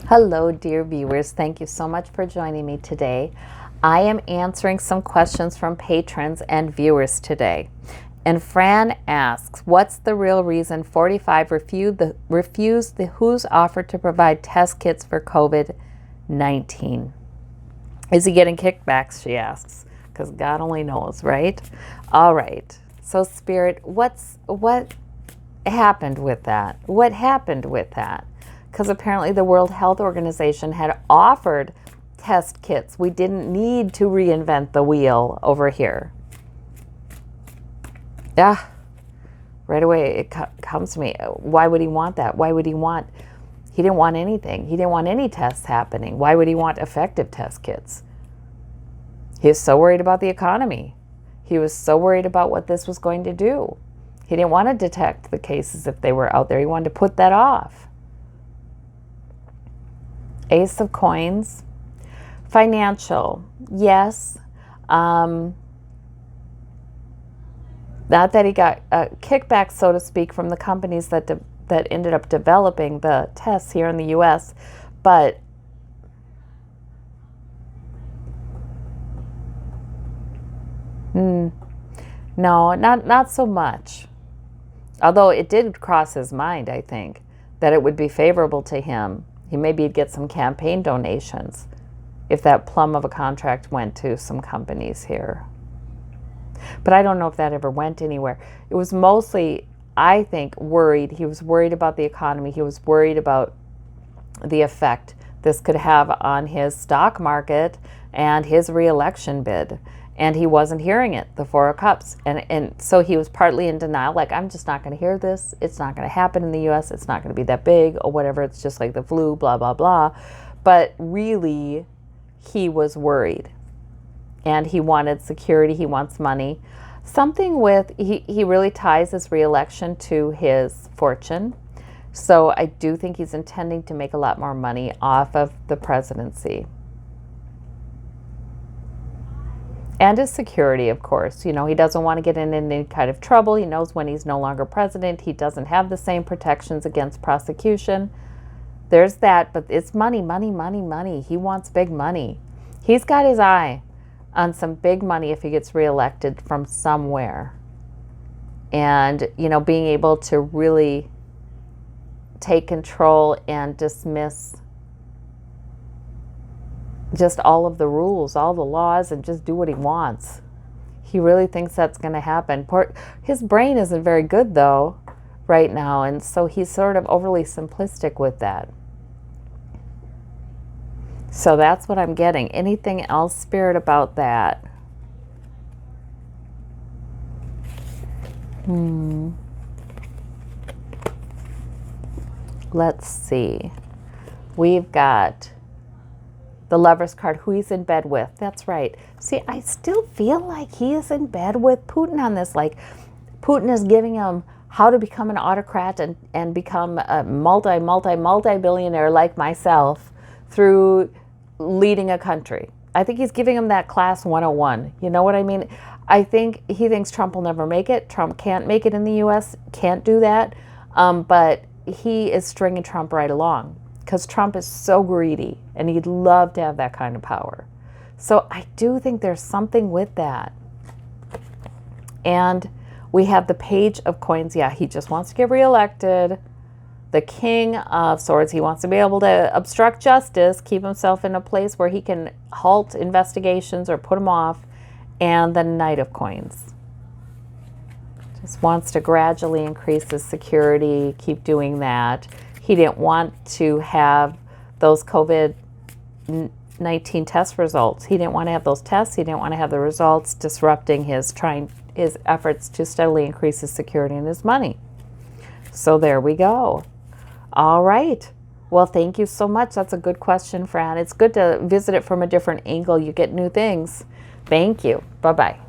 Hello, dear viewers. Thank you so much for joining me today. I am answering some questions from patrons and viewers today. And Fran asks, what's the real reason 45 refused the WHO's offer to provide test kits for COVID-19? Is he getting kickbacks, she asks, because God only knows, right? All right. So, Spirit, what happened with that? What happened with that? Because apparently the World Health Organization had offered test kits. We didn't need to reinvent the wheel over here. Yeah, right away it comes to me. Why would he want that? He didn't want anything. He didn't want any tests happening. Why would he want effective test kits? He was so worried about the economy. He was so worried about what this was going to do. He didn't want to detect the cases if they were out there. He wanted to put that off. Ace of Coins. Financial, yes. Not that he got a kickback, so to speak, from the companies that ended up developing the tests here in the U.S., but no, not so much. Although it did cross his mind, I think, that it would be favorable to him. Maybe he'd get some campaign donations if that plum of a contract went to some companies here. But I don't know if that ever went anywhere. It was mostly, I think, worried. He was worried about the economy. He was worried about the effect this could have on his stock market and his re-election bid. And he wasn't hearing it, the Four of Cups. And so he was partly in denial, like, I'm just not going to hear this. It's not going to happen in the U.S. It's not going to be that big or whatever. It's just like the flu, blah, blah, blah. But really, he was worried. And he wanted security. He wants money. Something with, he really ties his re-election to his fortune. So I do think he's intending to make a lot more money off of the presidency. And his security, of course. You know, he doesn't want to get in any kind of trouble. He knows when he's no longer president, he doesn't have the same protections against prosecution. There's that, but it's money, money, money, money. He wants big money. He's got his eye on some big money if he gets reelected from somewhere. And, you know, being able to really take control and dismiss just all of the rules, all the laws, and just do what he wants. He really thinks that's going to happen. His brain isn't very good, though, right now, and so he's sort of overly simplistic with that. So that's what I'm getting. Anything else, Spirit, about that? Let's see. We've got the Lover's card, who he's in bed with. That's right. See, I still feel like he is in bed with Putin on this. Like, Putin is giving him how to become an autocrat and become a multi-billionaire like myself through leading a country. I think he's giving him that class 101. You know what I mean? I think he thinks Trump will never make it. Trump can't make it in the U.S., can't do that. But he is stringing Trump right along, because Trump is so greedy and he'd love to have that kind of power. So I do think there's something with that. And we have the Page of Coins. Yeah, he just wants to get reelected. The King of Swords, he wants to be able to obstruct justice, keep himself in a place where he can halt investigations or put them off. And the Knight of Coins. Just wants to gradually increase his security, keep doing that. He didn't want to have those COVID-19 test results. He didn't want to have those tests. He didn't want to have the results disrupting his efforts to steadily increase his security and his money. So there we go. All right. Well, thank you so much. That's a good question, Fran. It's good to visit it from a different angle. You get new things. Thank you. Bye-bye.